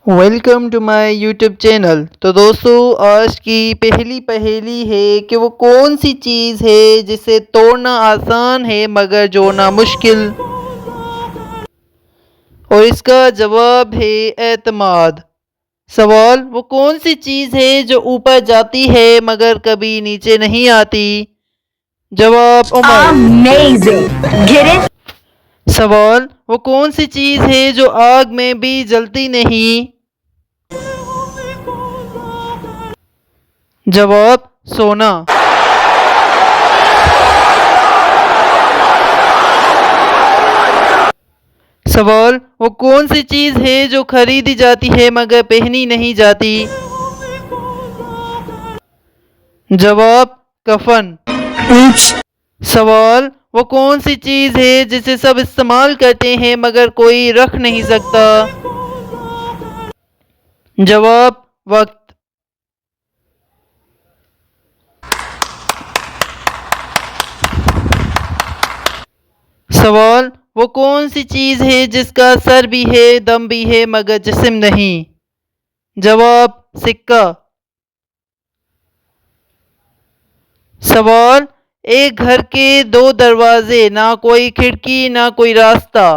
Welcome to my YouTube channel. तो दोस्तों, आज की पहली पहेली है कि वो कौन सी चीज़ है जिसे तोड़ना आसान है मगर जोड़ना मुश्किल। और इसका जवाब है एतमाद। सवाल, वो कौन सी चीज़ है जो ऊपर जाती है मगर कभी नीचे नहीं आती। जवाब उम्र। Amazing. Get it? सवाल, वो कौन सी चीज़ है जो आग में भी जलती नहीं। जवाब सोना। सवाल, वो कौन सी चीज़ है जो खरीदी जाती है मगर पहनी नहीं जाती। जवाब कफन। Oops. सवाल, वो कौन सी चीज़ है जिसे सब इस्तेमाल करते हैं मगर कोई रख नहीं सकता। जवाब वक्त। सवाल, वो कौन सी चीज़ है जिसका सर भी है दम भी है मगर जिस्म नहीं। जवाब सिक्का। सवाल, एक घर के दो दरवाजे, ना कोई खिड़की ना कोई रास्ता।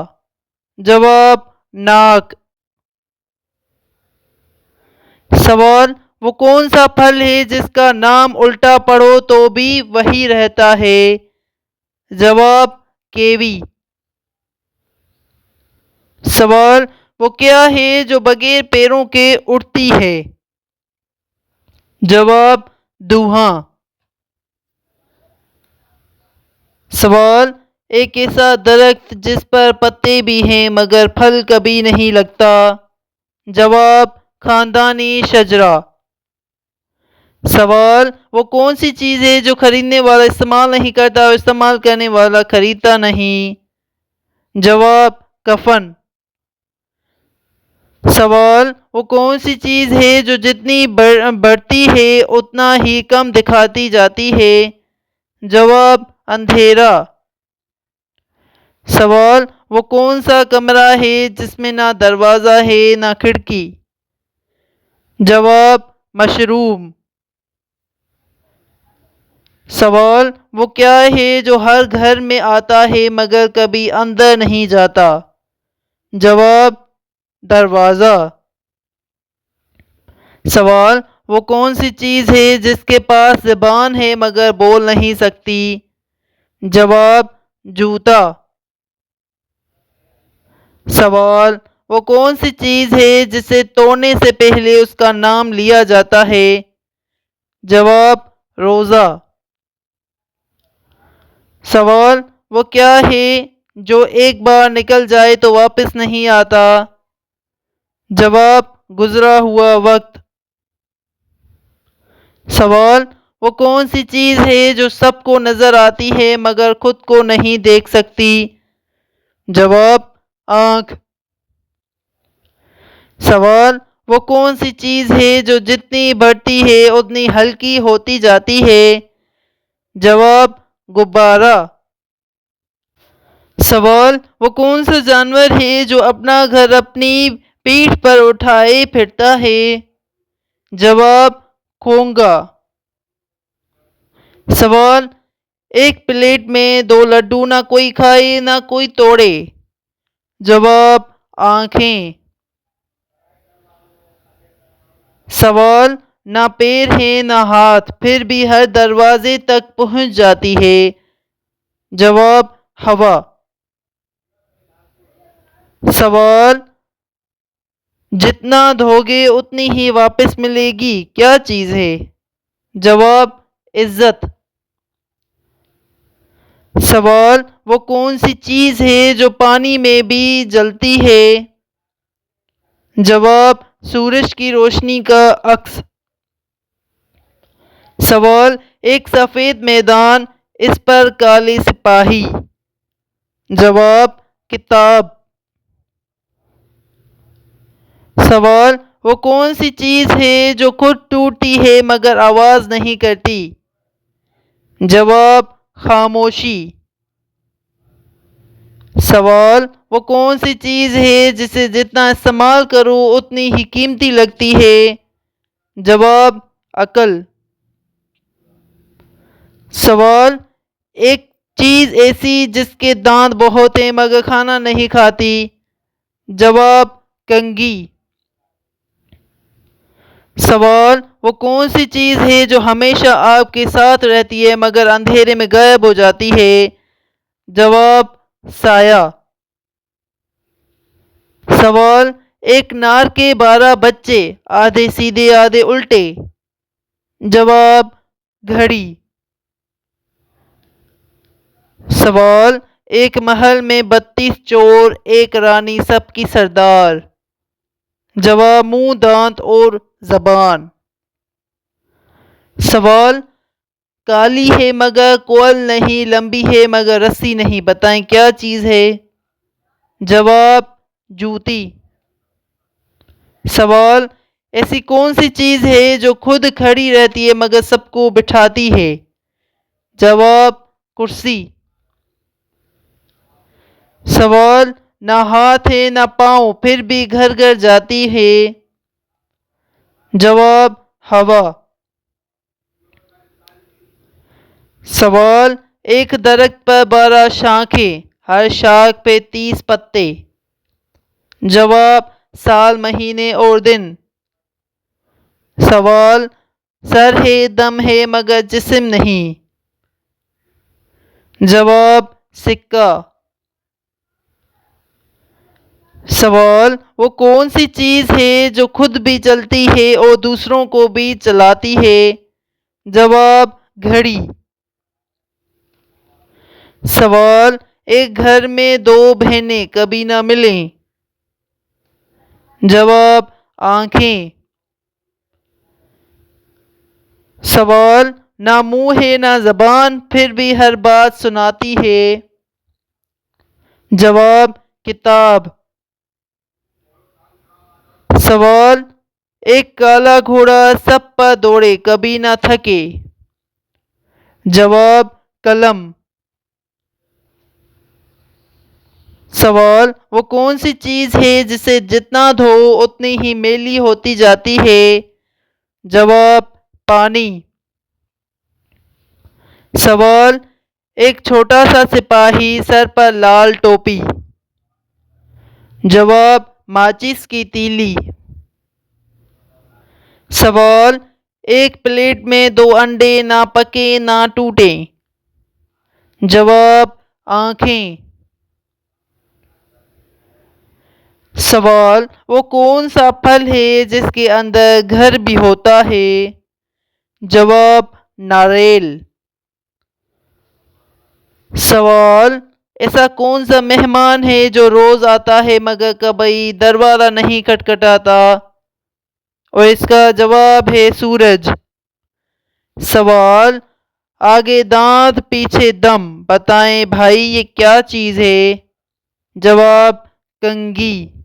जवाब नाक। सवाल, वो कौन सा फल है जिसका नाम उल्टा पढ़ो तो भी वही रहता है। जवाब केवी। सवाल, वो क्या है जो बगैर पैरों के उड़ती है। जवाब धुआं। सवाल, एक ऐसा दरख्त जिस पर पत्ते भी हैं मगर फल कभी नहीं लगता। जवाब खानदानी शजरा। सवाल, वो कौन सी चीज़ है जो खरीदने वाला इस्तेमाल नहीं करता और इस्तेमाल करने वाला खरीदता नहीं। जवाब कफन। सवाल, वो कौन सी चीज़ है जो जितनी बढ़ती है उतना ही कम दिखाती जाती है। जवाब अंधेरा। सवाल, वो कौन सा कमरा है जिसमें ना दरवाज़ा है ना खिड़की। जवाब मशरूम। सवाल, वो क्या है जो हर घर में आता है मगर कभी अंदर नहीं जाता। जवाब दरवाज़ा। सवाल, वो कौन सी चीज़ है जिसके पास ज़बान है मगर बोल नहीं सकती। जवाब जूता। सवाल, वो कौन सी चीज़ है जिसे तोड़ने से पहले उसका नाम लिया जाता है। जवाब रोज़ा। सवाल, वो क्या है जो एक बार निकल जाए तो वापस नहीं आता। जवाब गुजरा हुआ वक्त। सवाल, वो कौन सी चीज़ है जो सबको नज़र आती है मगर खुद को नहीं देख सकती। जवाब आँख। सवाल, वो कौन सी चीज़ है जो जितनी बढ़ती है उतनी हल्की होती जाती है। जवाब गुब्बारा। सवाल, वो कौन सा जानवर है जो अपना घर अपनी पीठ पर उठाए फिरता है। जवाब खोंगा। सवाल, एक प्लेट में दो लड्डू, ना कोई खाए ना कोई तोड़े। जवाब आँखें। सवाल, ना पैर है ना हाथ फिर भी हर दरवाजे तक पहुंच जाती है। जवाब हवा। सवाल, जितना धोगे उतनी ही वापस मिलेगी, क्या चीज़ है। जवाब इज्जत। सवाल, वो कौन सी चीज़ है जो पानी में भी जलती है। जवाब सूरज की रोशनी का अक्स। सवाल, एक सफ़ेद मैदान, इस पर काले सिपाही। जवाब किताब। सवाल, वो कौन सी चीज़ है जो खुद टूटती है मगर आवाज़ नहीं करती। जवाब खामोशी। सवाल वो कौन सी चीज़ है जिसे जितना इस्तेमाल करो उतनी ही कीमती लगती है? जवाब अकल। सवाल एक चीज़ ऐसी जिसके दांत बहुत हैं मगर खाना नहीं खाती? जवाब कंघी। सवाल वो कौन सी चीज़ है जो हमेशा आपके साथ रहती है मगर अंधेरे में गायब हो जाती है? जवाब साया। सवाल एक नार के 12 बच्चे, आधे सीधे आधे उल्टे? जवाब घड़ी। सवाल एक महल में 32 चोर, एक रानी सबकी सरदार? जवाब मुंह, दांत और जबान। सवाल काली है मगर कोल नहीं, लंबी है मगर रस्सी नहीं, बताएं क्या चीज़ है? जवाब जूती। सवाल ऐसी कौन सी चीज़ है जो खुद खड़ी रहती है मगर सबको बिठाती है? जवाब कुर्सी। सवाल ना हाथ है ना पाँव फिर भी घर घर जाती है? जवाब हवा। सवाल एक दरख्त पर 12 शाखें, हर शाख पे 30 पत्ते? जवाब साल, महीने और दिन। सवाल सर है दम है मगर जिस्म नहीं? जवाब सिक्का। सवाल वो कौन सी चीज़ है जो खुद भी चलती है और दूसरों को भी चलाती है? जवाब घड़ी। सवाल एक घर में 2 बहनें कभी ना मिलें? जवाब आँखें। सवाल ना मुंह है ना जबान फिर भी हर बात सुनाती है? जवाब किताब। सवाल एक काला घोड़ा सब पर दौड़े कभी ना थके? जवाब कलम। सवाल वो कौन सी चीज़ है जिसे जितना धो उतनी ही मैली होती जाती है? जवाब पानी। सवाल एक छोटा सा सिपाही सर पर लाल टोपी? जवाब माचिस की तीली। सवाल एक प्लेट में 2 अंडे ना पके ना टूटे? जवाब आँखें। सवाल वो कौन सा फल है जिसके अंदर घर भी होता है? जवाब नारियल। सवाल ऐसा कौन सा मेहमान है जो रोज आता है मगर कभी दरवाजा नहीं खटखटाता? और इसका जवाब है सूरज। सवाल आगे दांत पीछे दम, बताएं भाई ये क्या चीज़ है? जवाब कंघी।